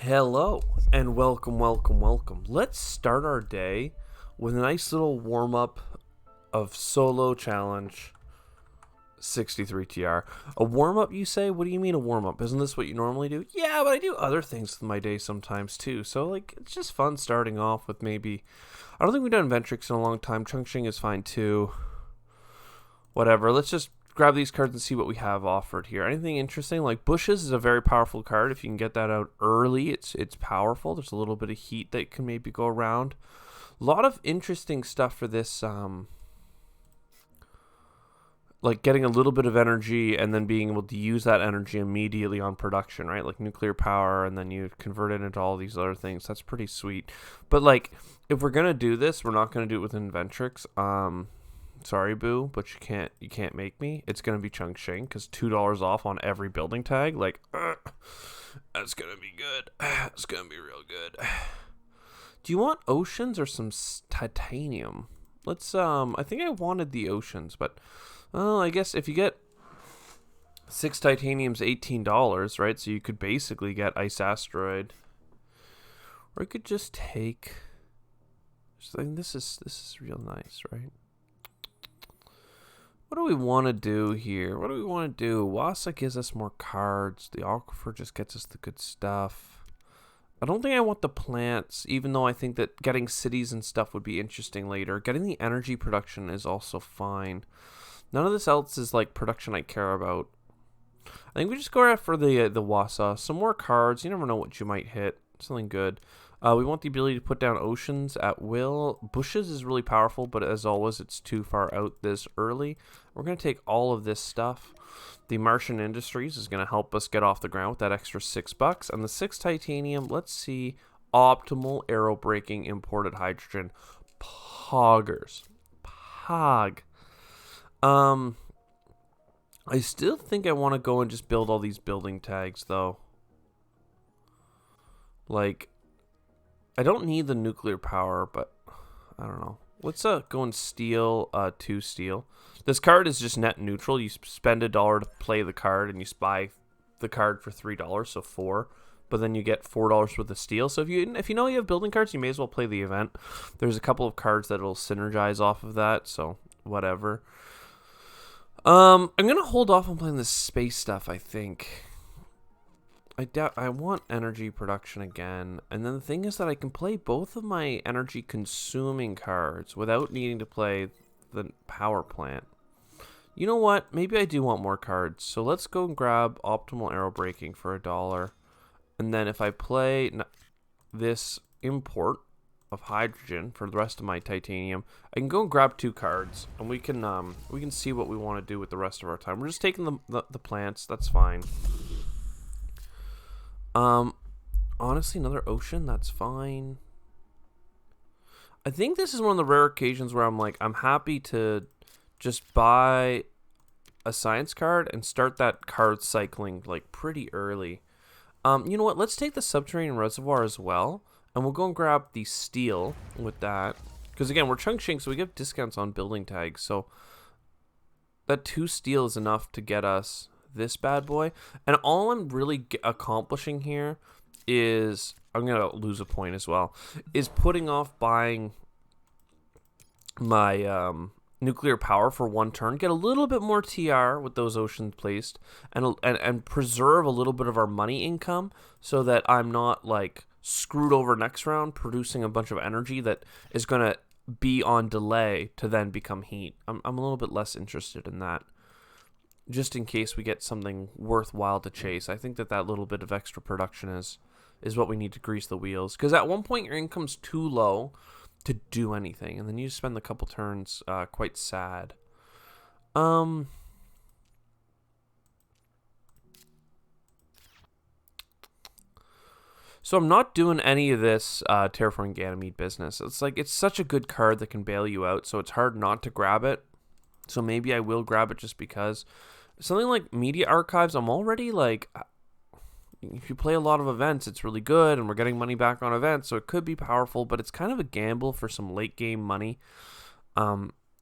Hello and welcome. Let's start our day with a nice little warm up of Solo Challenge 63 TR. A warm up, you say? What do you mean a warm up? Isn't this what you normally do? Yeah, but I do other things with my day sometimes too. So, like, it's just fun starting off with maybe. I don't think we've done Ventrix in a long time. Chungching is fine too. Whatever. Let's just grab these cards and see what we have offered here. Anything interesting? Like Bushes is a very powerful card. If you can get that out early, it's powerful. There's a little bit of heat that can maybe go around. A lot of interesting stuff for this, like getting a little bit of energy and then being able to use that energy immediately on production, right? Like nuclear power, and then you convert it into all these other things. That's pretty sweet. But like, if we're gonna do this, we're not gonna do it with Inventrix. Sorry, Boo, but you can't make me. It's gonna be Chung Shing because $2 off on every building tag. Like, that's gonna be good. It's gonna be real good. Do you want oceans or some titanium? Let's I think I wanted the oceans, but I guess if you get 6 titaniums, $18, right? So you could basically get Ice Asteroid, or you could just take. I think this is real nice, right? What do we want to do here? What do we want to do? Wassa gives us more cards. The Aquifer just gets us the good stuff. I don't think I want the plants, even though I think that getting cities and stuff would be interesting later. Getting the energy production is also fine. None of this else is like production I care about. I think we just go after the Wassa. Some more cards. You never know what you might hit. Something good. We want the ability to put down oceans at will. Bushes is really powerful, but as always, it's too far out this early. We're going to take all of this stuff. The Martian Industries is going to help us get off the ground with that extra $6. And the 6 titanium, let's see. Optimal arrow braking imported hydrogen. Poggers. Pog. I still think I want to go and just build all these building tags, though. Like, I don't need the nuclear power, but I don't know. Let's go and steal 2 steel. This card is just net neutral. You spend $1 to play the card, and you buy the card for $3, so 4. But then you get $4 worth of steel. So if you know you have building cards, you may as well play the event. There's a couple of cards that will synergize off of that, so whatever. I'm gonna hold off on playing this space stuff, I think. I want energy production again. And then the thing is that I can play both of my energy consuming cards without needing to play the power plant. You know what? Maybe I do want more cards. So let's go and grab optimal arrow braking for $1. And then if I play this import of hydrogen for the rest of my titanium, I can go and grab 2 cards, and we can see what we want to do with the rest of our time. We're just taking the plants. That's fine. Honestly, another ocean, that's fine. I think this is one of the rare occasions where I'm happy to just buy a science card and start that card cycling like pretty early. You know what? Let's take the subterranean reservoir as well, and we'll go and grab the steel with that. Because again, we're chunk-shing, so we get discounts on building tags. So that 2 steel is enough to get us this bad boy. And all I'm really accomplishing here is, I'm gonna lose a point as well, is putting off buying my nuclear power for 1 turn, get a little bit more TR with those oceans placed, and preserve a little bit of our money income so that I'm not like screwed over next round producing a bunch of energy that is gonna be on delay to then become heat. I'm a little bit less interested in that, just in case we get something worthwhile to chase. I think that little bit of extra production is what we need to grease the wheels. Because at one point, your income's too low to do anything. And then you just spend a couple turns quite sad. So I'm not doing any of this Terraforming Ganymede business. It's such a good card that can bail you out, so it's hard not to grab it. So maybe I will grab it just because. Something like Media Archives, I'm already like, if you play a lot of events, it's really good, and we're getting money back on events, so it could be powerful, but it's kind of a gamble for some late game money.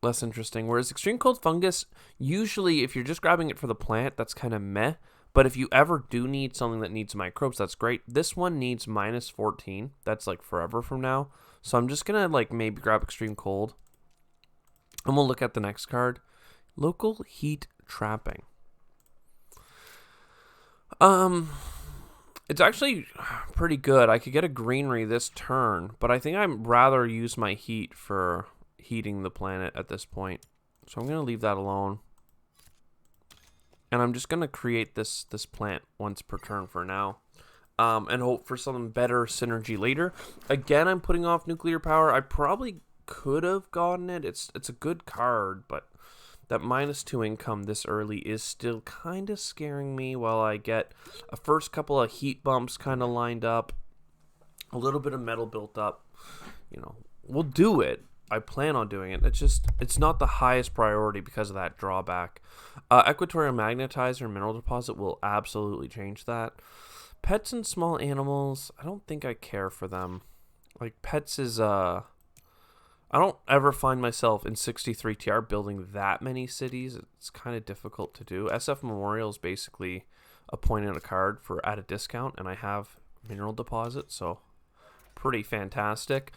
Less interesting. Whereas Extreme Cold Fungus, usually if you're just grabbing it for the plant, that's kind of meh. But if you ever do need something that needs microbes, that's great. This one needs minus 14. That's like forever from now. So I'm just going to like maybe grab Extreme Cold. And we'll look at the next card. Local Heat Trapping. It's actually pretty good. I could get a greenery this turn, but I think I'd rather use my heat for heating the planet at this point. So I'm going to leave that alone. And I'm just going to create this plant once per turn for now. And hope for some better synergy later. Again, I'm putting off nuclear power. I probably could have gotten it. It's a good card, but that -2 income this early is still kind of scaring me while I get a first couple of heat bumps kind of lined up. A little bit of metal built up. You know, we'll do it. I plan on doing it. It's not the highest priority because of that drawback. Equatorial Magnetizer Mineral Deposit will absolutely change that. Pets and small animals, I don't think I care for them. Like, pets is, I don't ever find myself in 63 TR building that many cities. It's kind of difficult to do. SF Memorial is basically a point in a card for at a discount, and I have Mineral Deposit, so pretty fantastic.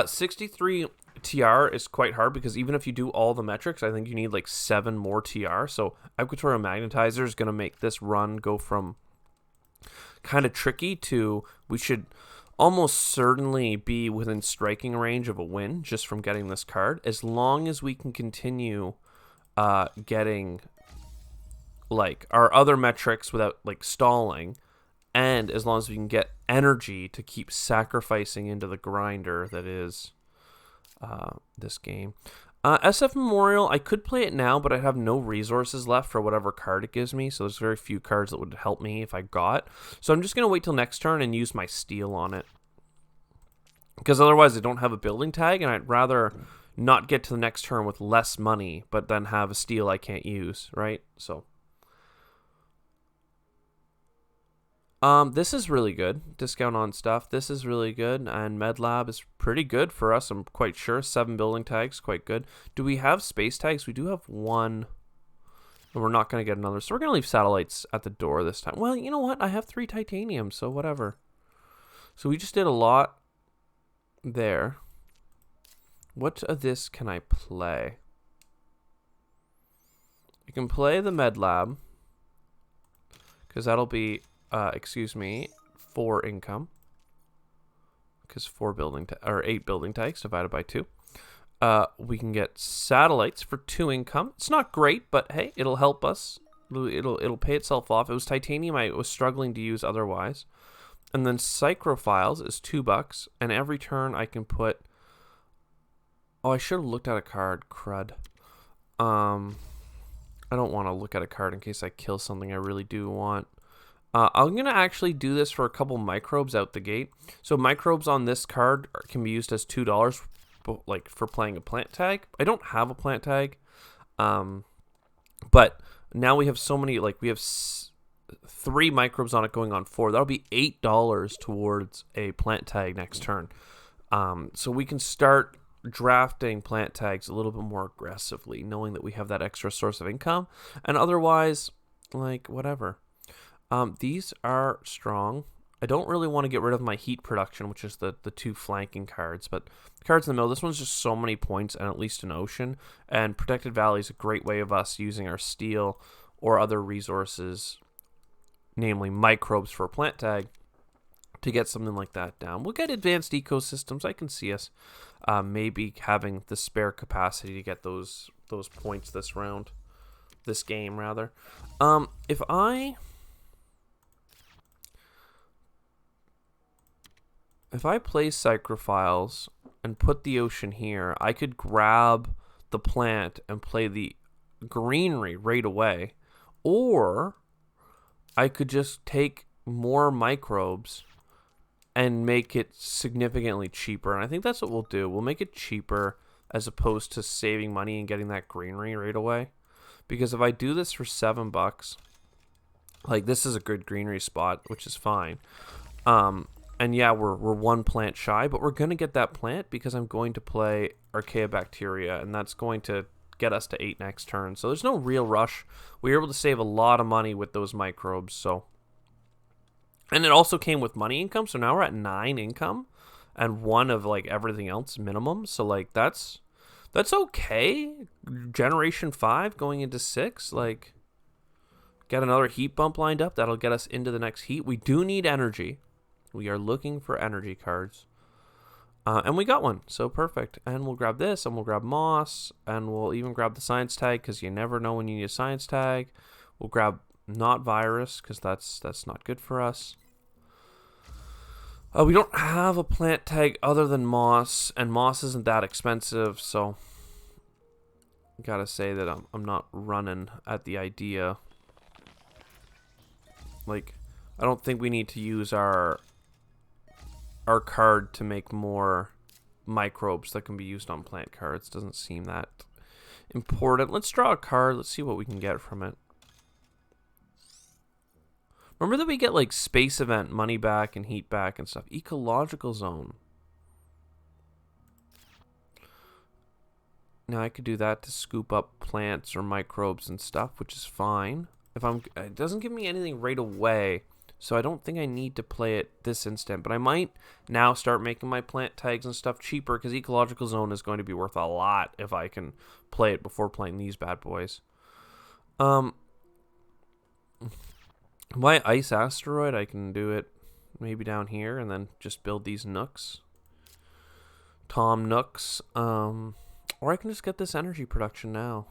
63 TR is quite hard because even if you do all the metrics, I think you need like 7 more TR. So Equatorial Magnetizer is going to make this run go from kind of tricky to we should almost certainly be within striking range of a win just from getting this card, as long as we can continue getting like our other metrics without like stalling, and as long as we can get energy to keep sacrificing into the grinder that is this game. SF Memorial, I could play it now, but I have no resources left for whatever card it gives me, so there's very few cards that would help me if I got. So I'm just going to wait till next turn and use my steel on it. Because otherwise I don't have a building tag, and I'd rather not get to the next turn with less money, but then have a steel I can't use, right? So this is really good. Discount on stuff. This is really good. And MedLab is pretty good for us, I'm quite sure. 7 building tags, quite good. Do we have space tags? We do have 1. And we're not going to get another. So we're going to leave satellites at the door this time. Well, you know what? I have 3 titanium, so whatever. So we just did a lot there. What of this can I play? You can play the MedLab, because that'll be... 4 income. Because 8 building tags divided by 2. We can get satellites for 2 income. It's not great, but hey, it'll help us. It'll pay itself off. It was titanium I was struggling to use otherwise. And then Psychrophiles is $2, and every turn I can put. Oh, I should have looked at a card. Crud. I don't want to look at a card in case I kill something I really do want. I'm going to actually do this for a couple microbes out the gate. So microbes on this card can be used as $2 like for playing a plant tag. I don't have a plant tag. But now we have so many, like we have 3 microbes on it going on 4. That'll be $8 towards a plant tag next turn. So we can start drafting plant tags a little bit more aggressively, knowing that we have that extra source of income. And otherwise, like, whatever. These are strong. I don't really want to get rid of my heat production, which is the 2 flanking cards, but the cards in the middle, this one's just so many points and at least an ocean, and Protected Valley is a great way of us using our steel or other resources, namely microbes for a plant tag, to get something like that down. We'll get advanced ecosystems. I can see us maybe having the spare capacity to get those points this game rather. If I play Psychrophiles and put the ocean here, I could grab the plant and play the greenery right away. Or I could just take more microbes and make it significantly cheaper. And I think that's what we'll do. We'll make it cheaper as opposed to saving money and getting that greenery right away. Because if I do this for $7, like this is a good greenery spot, which is fine. And yeah, we're 1 plant shy, but we're going to get that plant because I'm going to play Archaeobacteria, and that's going to get us to 8 next turn. So there's no real rush. We were able to save a lot of money with those microbes. So, and it also came with money income. So now we're at 9 income and 1 of like everything else minimum. So like that's okay. Generation 5 going into 6, like get another heat bump lined up. That'll get us into the next heat. We do need energy. We are looking for energy cards. And we got one, so perfect. And we'll grab this, and we'll grab moss, and we'll even grab the science tag, because you never know when you need a science tag. We'll grab not virus, because that's not good for us. We don't have a plant tag other than moss, and moss isn't that expensive, so gotta say that I'm not running at the idea. Like, I don't think we need to use our card to make more microbes that can be used on plant cards. Doesn't seem that important. Let's draw a card. Let's see what we can get from it. Remember that we get like space event, money back, and heat back and stuff. Ecological zone. Now I could do that to scoop up plants or microbes and stuff, which is fine. It doesn't give me anything right away. So I don't think I need to play it this instant, but I might now start making my plant tags and stuff cheaper, because Ecological Zone is going to be worth a lot if I can play it before playing these bad boys. My Ice Asteroid, I can do it maybe down here and then just build these nooks. Tom Nooks. Or I can just get this energy production now.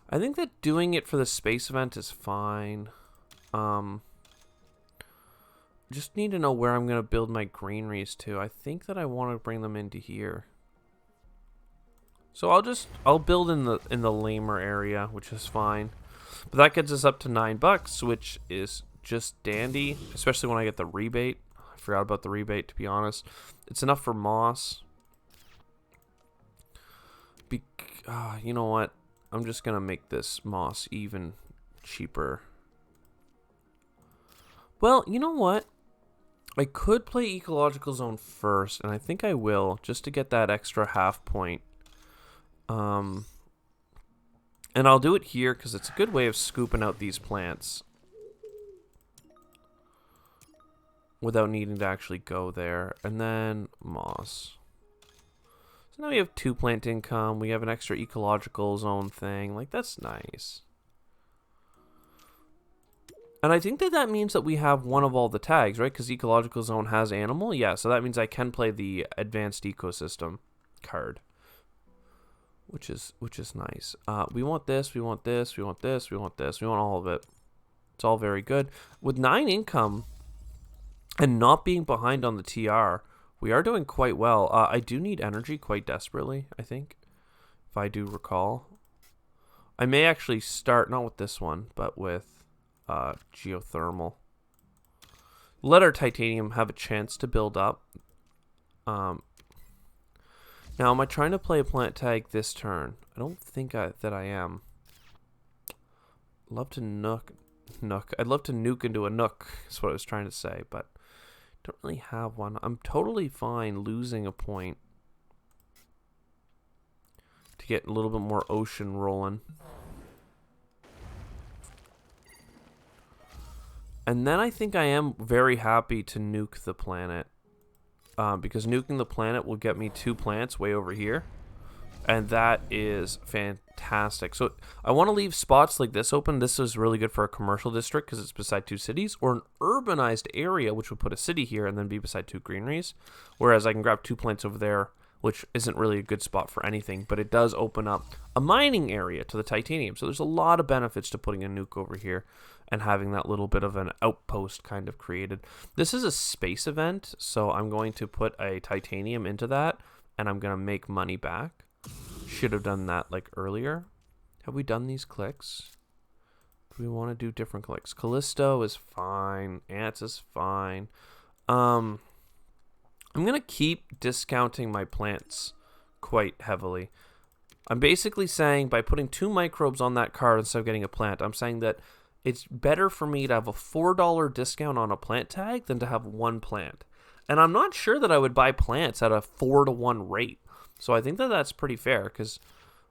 I think that doing it for the space event is fine. Just need to know where I'm going to build my greeneries to. I think that I want to bring them into here. So I'll build in the lamer area, which is fine. But that gets us up to $9, which is just dandy, especially when I get the rebate. I forgot about the rebate, to be honest. It's enough for moss. You know what? I'm just going to make this moss even cheaper. Well, you know what? I could play Ecological Zone first, and I think I will, just to get that extra half point. And I'll do it here, because it's a good way of scooping out these plants without needing to actually go there. And then moss. So now we have 2 plant income. We have an extra Ecological Zone thing. Like, that's nice. And I think that means that we have one of all the tags, right? Because Ecological Zone has animal. Yeah, so that means I can play the Advanced Ecosystem card. Which is nice. We want this, we want this, we want this, we want this. We want all of it. It's all very good. With 9 income and not being behind on the TR, we are doing quite well. I do need energy quite desperately, I think, if I do recall. I may actually start, not with this one, but with geothermal. Let our titanium have a chance to build up. Now, am I trying to play a plant tag this turn? I don't think that I am. Love to nook. I'd love to nuke into a nook, is what I was trying to say, but don't really have one. I'm totally fine losing a point to get a little bit more ocean rolling. And then I think I am very happy to nuke the planet. Because nuking the planet will get me 2 plants way over here. And that is fantastic. So I want to leave spots like this open. This is really good for a commercial district because it's beside 2 cities. Or an urbanized area, which would put a city here and then be beside 2 greeneries. Whereas I can grab 2 plants over there, which isn't really a good spot for anything. But it does open up a mining area to the titanium. So there's a lot of benefits to putting a nuke over here and having that little bit of an outpost kind of created. This is a space event, so I'm going to put a titanium into that, and I'm going to make money back. Should have done that like earlier. Have we done these clicks? Do we want to do different clicks? Callisto is fine. Ants is fine. I'm going to keep discounting my plants quite heavily. I'm basically saying by putting 2 microbes on that card instead of getting a plant, I'm saying that it's better for me to have a $4 discount on a plant tag than to have 1 plant. And I'm not sure that I would buy plants at a 4-to-1 rate. So I think that that's pretty fair because,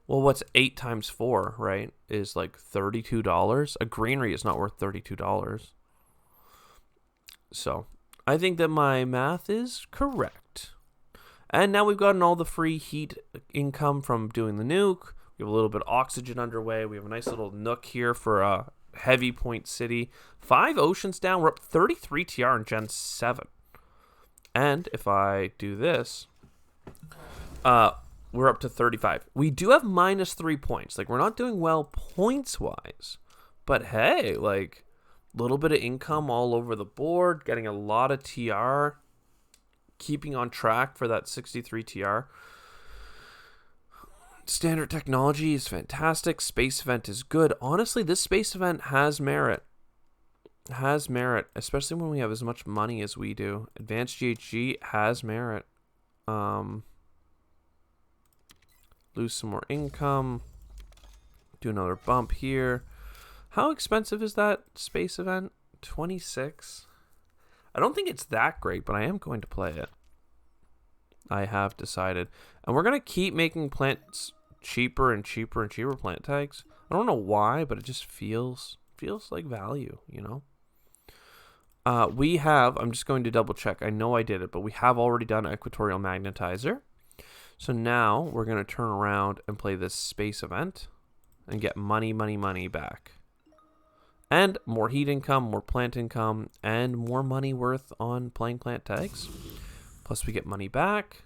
well, what's 8 times 4, right, is like $32. A greenery is not worth $32. So I think that my math is correct. And now we've gotten all the free heat income from doing the nuke. We have a little bit of oxygen underway. We have a nice little nook here for a heavy point city. 5 oceans down. We're up 33 TR in Gen 7. And if I do this, we're up to 35. We do have -3 points. Like, we're not doing well points-wise. But hey, like, a little bit of income all over the board. Getting a lot of TR. Keeping on track for that 63 TR. Standard technology is fantastic. Space event is good. Honestly, this space event has merit. Has merit, especially when we have as much money as we do. Advanced GHG has merit. Lose some more income. Do another bump here. How expensive is that space event? 26. I don't think it's that great, but I am going to play it. I have decided. And we're going to keep making plants cheaper and cheaper and cheaper, plant tags. I don't know why, but it just feels like value, you know? We have, I'm just going to double check. I know I did it, but we have already done Equatorial Magnetizer. So now we're going to turn around and play this space event and get money back. And more heat income, more plant income, and more money worth on playing plant tags. Plus we get money back.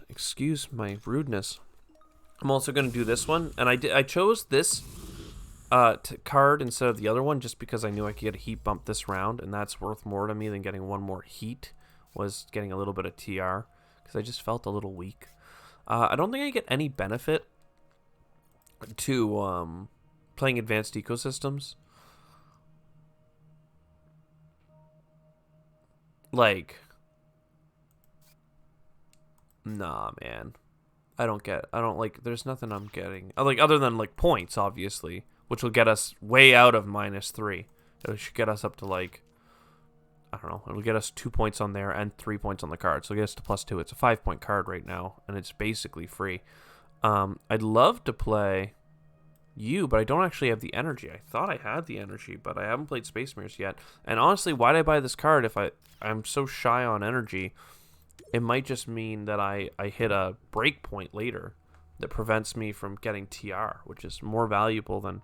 Excuse my rudeness. I'm also going to do this one. And I chose this card instead of the other one just because I knew I could get a heat bump this round. And that's worth more to me than getting one more heat. Was getting a little bit of TR. Because I just felt a little weak. I don't think I get any benefit to playing advanced ecosystems. Like, nah, man. There's nothing I'm getting. Like, other than, like, points, obviously, which will get us way out of -3. It should get us up to, like, I don't know. It'll get us 2 points on there and 3 points on the card. So it'll get us to +2. It's a 5-point card right now, and it's basically free. I'd love to play you, but I don't actually have the energy. I thought I had the energy, but I haven't played Space Mirrors yet. And honestly, why did I buy this card if I'm so shy on energy? It might just mean that I hit a break point later that prevents me from getting TR, which is more valuable than...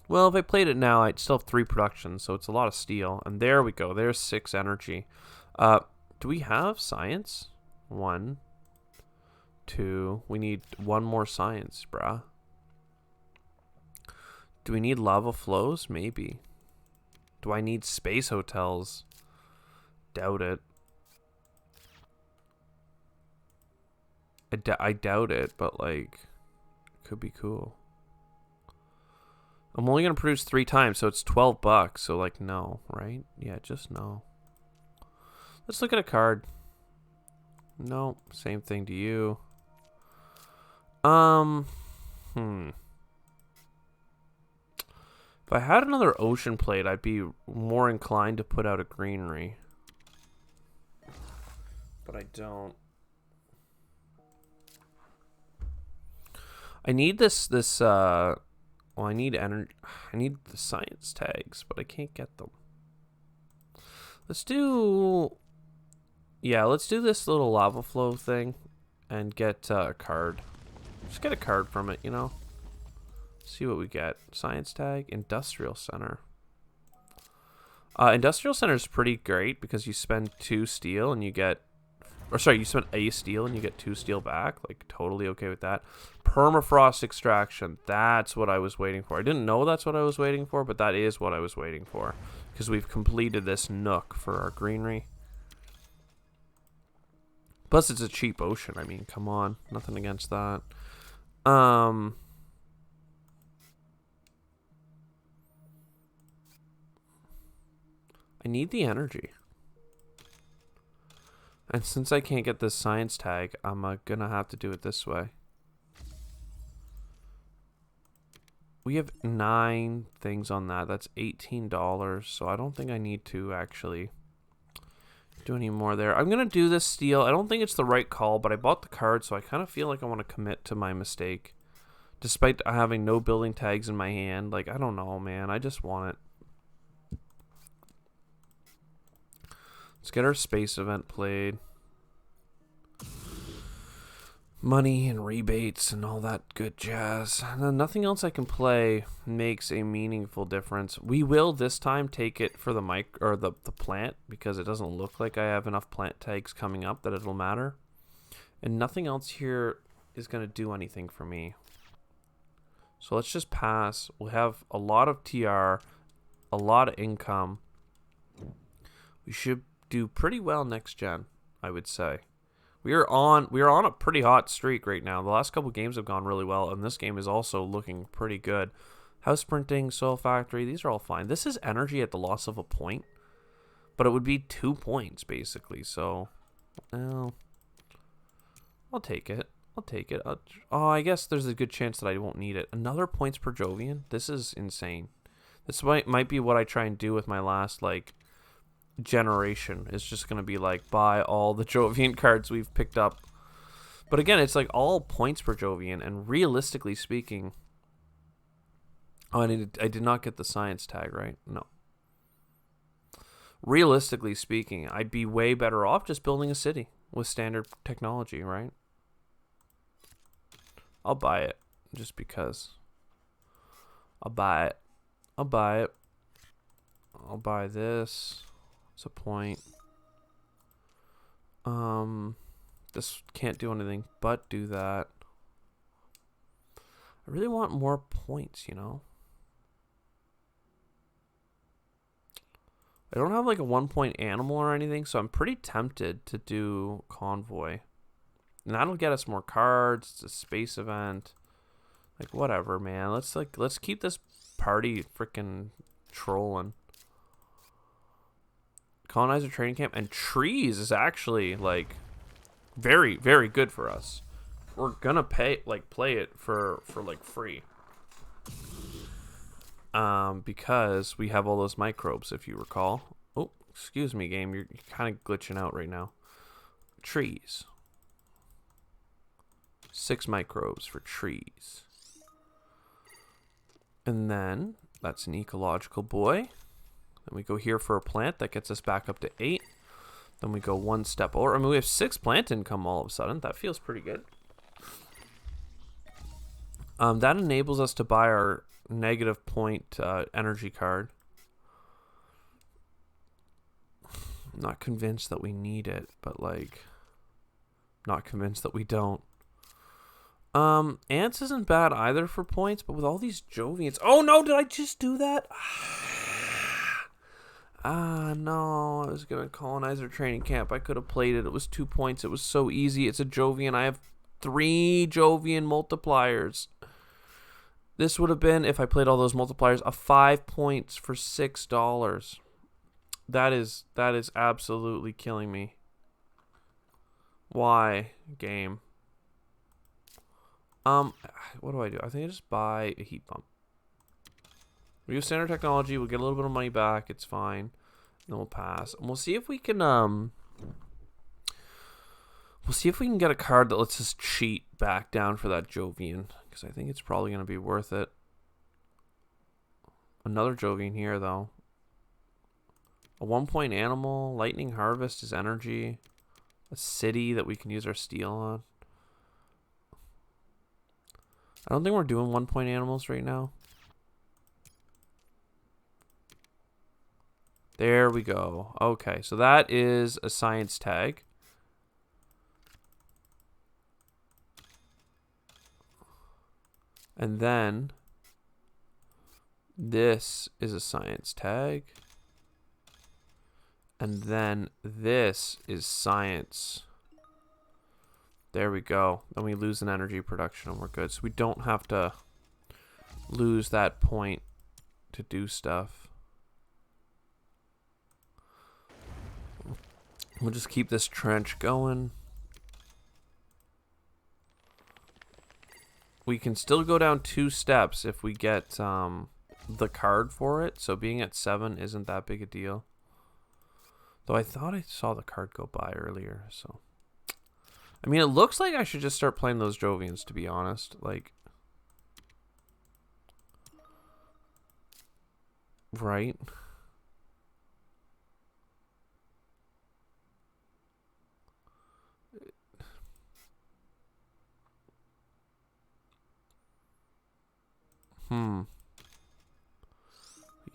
Well, if I played it now, I'd still have 3 productions, so it's a lot of steel. And there we go. There's 6 energy. Do we have science? 1, 2. We need 1 more science, bruh. Do we need lava flows? Maybe. Do I need space hotels? Doubt it. I doubt it, but, like, could be cool. I'm only going to produce 3 times, so it's $12. So, like, no, right? Yeah, just no. Let's look at a card. No, same thing to you. If I had another ocean plate, I'd be more inclined to put out a greenery. But I don't. I need this, well, I need energy. I need the science tags, but I can't get them. Let's do... Yeah, let's do this little lava flow thing and get a card. Just get a card from it, you know? See what we get. Science tag, Industrial Center. Industrial Center is pretty great because you spend 2 steel and you get... Or sorry, you spend a steel and you get 2 steel back. Like, totally okay with that. Permafrost extraction. That's what I was waiting for. I didn't know that's what I was waiting for, but that is what I was waiting for. Because we've completed this nook for our greenery. Plus, it's a cheap ocean. I mean, come on. Nothing against that. I need the energy. And since I can't get this science tag, I'm gonna have to do it this way. We have 9 things on that. That's $18, so I don't think I need to actually do any more there. I'm going to do this steal. I don't think it's the right call, but I bought the card, so I kind of feel like I want to commit to my mistake. Despite having no building tags in my hand. Like, I don't know, man. I just want it. Let's get our space event played. Money and rebates and all that good jazz. And then nothing else I can play makes a meaningful difference. We will this time take it for the the plant, because it doesn't look like I have enough plant tags coming up that it'll matter. And nothing else here is going to do anything for me. So let's just pass. We'll have a lot of TR, a lot of income. We should do pretty well next gen, I would say. We are on a pretty hot streak right now. The last couple games have gone really well, and this game is also looking pretty good. House Printing, Soil Factory, these are all fine. This is energy at the loss of a point, but it would be 2 points basically. So, well, I'll take it. I'll take it. I guess there's a good chance that I won't need it. Another points per Jovian? This is insane. This might be what I try and do with my last, like, generation. It's just going to be, like, buy all the Jovian cards we've picked up. But again, it's, like, all points per Jovian. And realistically speaking... Oh, I did not get the science tag, right? No. Realistically speaking, I'd be way better off just building a city with standard technology, right? I'll buy it just because. I'll buy it. I'll buy it. I'll buy this. What's a point? This can't do anything but do that. I really want more points, you know? I don't have like a 1-point animal or anything, so I'm pretty tempted to do Convoy. And that'll get us more cards. It's a space event. Like, whatever, man. Let's keep this party freaking trolling. Colonizer training camp and trees is actually like very, very good for us. We're gonna play it for like free. Because we have all those microbes, if you recall. Oh, excuse me, game. You're kind of glitching out right now. Trees. 6 microbes for trees. And then, that's an ecological boy. Then we go here for a plant. That gets us back up to 8. Then we go 1 step over. I mean, we have 6 plant income all of a sudden. That feels pretty good. That enables us to buy our negative point energy card. I'm not convinced that we need it, but like, not convinced that we don't. Ants isn't bad either for points, but with all these Jovians... Oh no, did I just do that? No, I was gonna colonizer training camp. I could have played it. It was 2 points. It was so easy. It's a Jovian. I have 3 Jovian multipliers. This would have been, if I played all those multipliers, a 5 points for $6. That is absolutely killing me. Why, game? What do? I think I just buy a heat pump. We use standard technology. We'll get a little bit of money back. It's fine. And then we'll pass. And we'll see if we can, we'll see if we can get a card that lets us cheat back down for that Jovian. Because I think it's probably going to be worth it. Another Jovian here, though. A 1-point animal. Lightning Harvest is energy. A city that we can use our steel on. I don't think we're doing 1-point animals right now. There we go. Okay, so that is a science tag. And then this is a science tag. And then this is science. There we go. Then we lose an energy production and we're good. So we don't have to lose that point to do stuff. We'll just keep this trench going. We can still go down 2 steps if we get the card for it. So being at 7 isn't that big a deal. Though I thought I saw the card go by earlier, so. I mean, it looks like I should just start playing those Jovians, to be honest. Like. Right?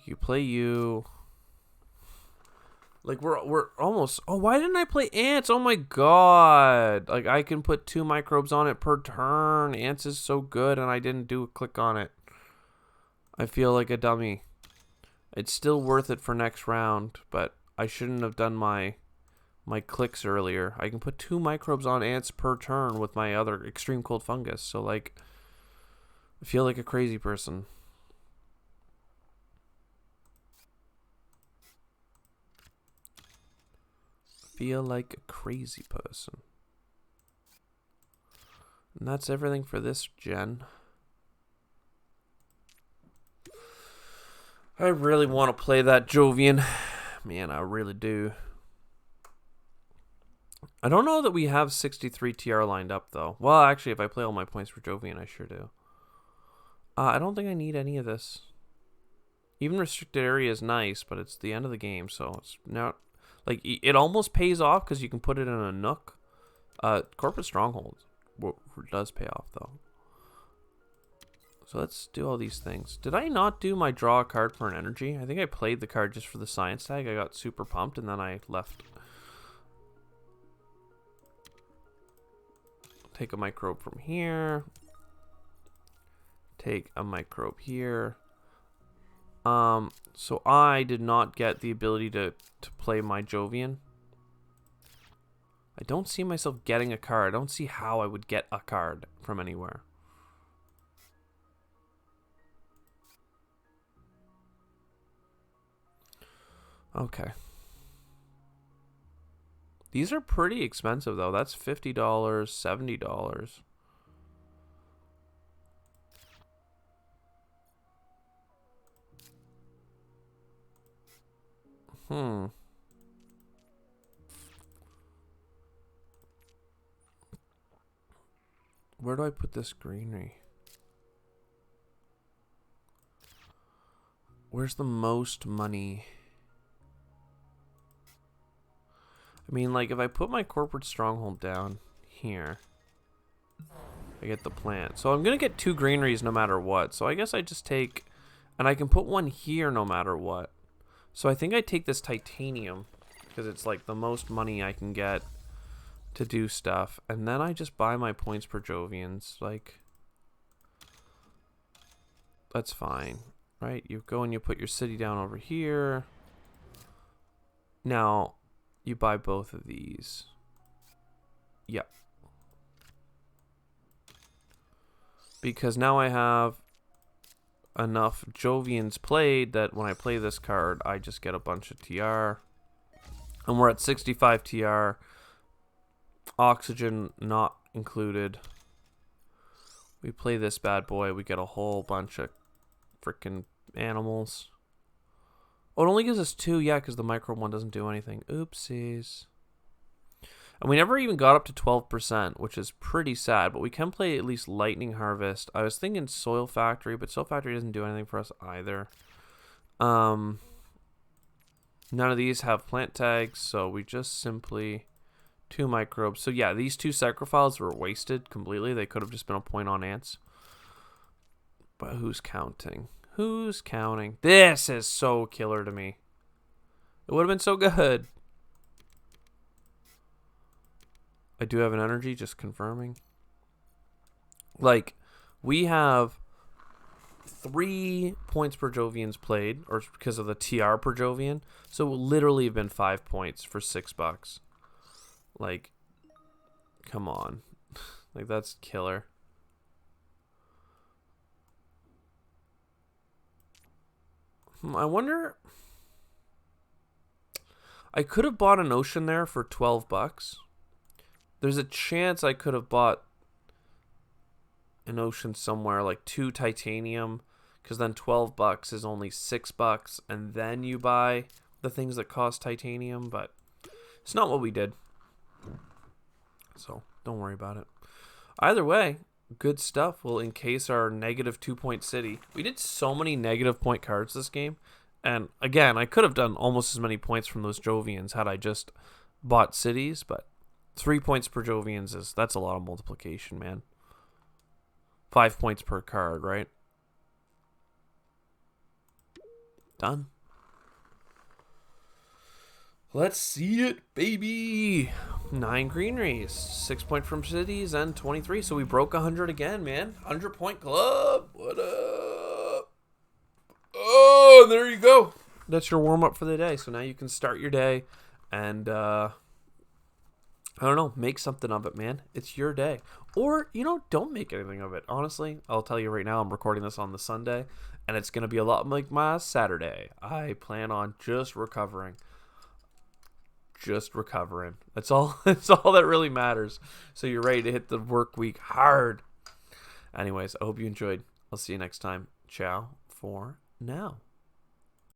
You play you. Like we're almost. Oh, why didn't I play ants? Oh my god! Like I can put 2 microbes on it per turn. Ants is so good, and I didn't do a click on it. I feel like a dummy. It's still worth it for next round, but I shouldn't have done my clicks earlier. I can put 2 microbes on ants per turn with my other extreme cold fungus. So like, I feel like a crazy person. Feel like a crazy person. And that's everything for this gen. I really want to play that Jovian. Man, I really do. I don't know that we have 63 TR lined up, though. Well, actually, if I play all my points for Jovian, I sure do. I don't think I need any of this. Even restricted area is nice, but it's the end of the game, so it's not... Like, it almost pays off because you can put it in a nook. Corporate Stronghold does pay off, though. So let's do all these things. Did I not do my draw a card for an energy? I think I played the card just for the science tag. I got super pumped, and then I left. Take a microbe from here. Take a microbe here. So I did not get the ability to play my Jovian. I don't see myself getting a card. I don't see how I would get a card from anywhere. Okay. These are pretty expensive, though. That's $50, $70. Where do I put this greenery? Where's the most money? I mean, like, if I put my corporate stronghold down here, I get the plant. So I'm going to get 2 greeneries no matter what. So I guess I just take... And I can put 1 here no matter what. So I think I take this titanium because it's like the most money I can get to do stuff. And then I just buy my points per Jovians. Like, that's fine, right? You go and you put your city down over here. Now, you buy both of these. Yep. Because now I have enough Jovians played that when I play this card, I just get a bunch of TR. And we're at 65 TR. Oxygen not included. We play this bad boy, we get a whole bunch of freaking animals. Oh, it only gives us 2, yeah, because the micro one doesn't do anything. Oopsies. And we never even got up to 12%, which is pretty sad, but we can play at least Lightning Harvest. I was thinking Soil Factory, but Soil Factory doesn't do anything for us either. None of these have plant tags, so we just simply 2 microbes. So yeah, these 2 Sacrifiles were wasted completely. They could have just been a point on ants. But who's counting? Who's counting? This is so killer to me. It would have been so good. I do have an energy, just confirming. Like, we have 3 points per Jovians played, or because of the TR per Jovian. So it will literally have been 5 points for $6. Like, come on. Like, that's killer. I wonder... I could have bought an ocean there for $12. There's a chance I could have bought an ocean somewhere, like 2 titanium, because then $12 is only $6, and then you buy the things that cost titanium. But It's not what we did. So don't worry about it. Either way, good stuff. We'll encase our negative 2-point city. We did so many negative point cards this game. And again, I could have done almost as many points from those Jovians had I just bought cities, but 3 points per Jovians that's a lot of multiplication, man. 5 points per card, right? Done. Let's see it, baby. 9 greeneries, 6 point from cities, and 23. So we broke 100 again, man. 100-point club. What up? Oh, there you go. That's your warm-up for the day. So now you can start your day and, I don't know, make something of it, man. It's your day. Or, don't make anything of it. Honestly, I'll tell you right now, I'm recording this on the Sunday, and it's going to be a lot like my Saturday. I plan on just recovering. That's all. That's all that really matters. So you're ready to hit the work week hard. Anyways, I hope you enjoyed. I'll see you next time. Ciao for now.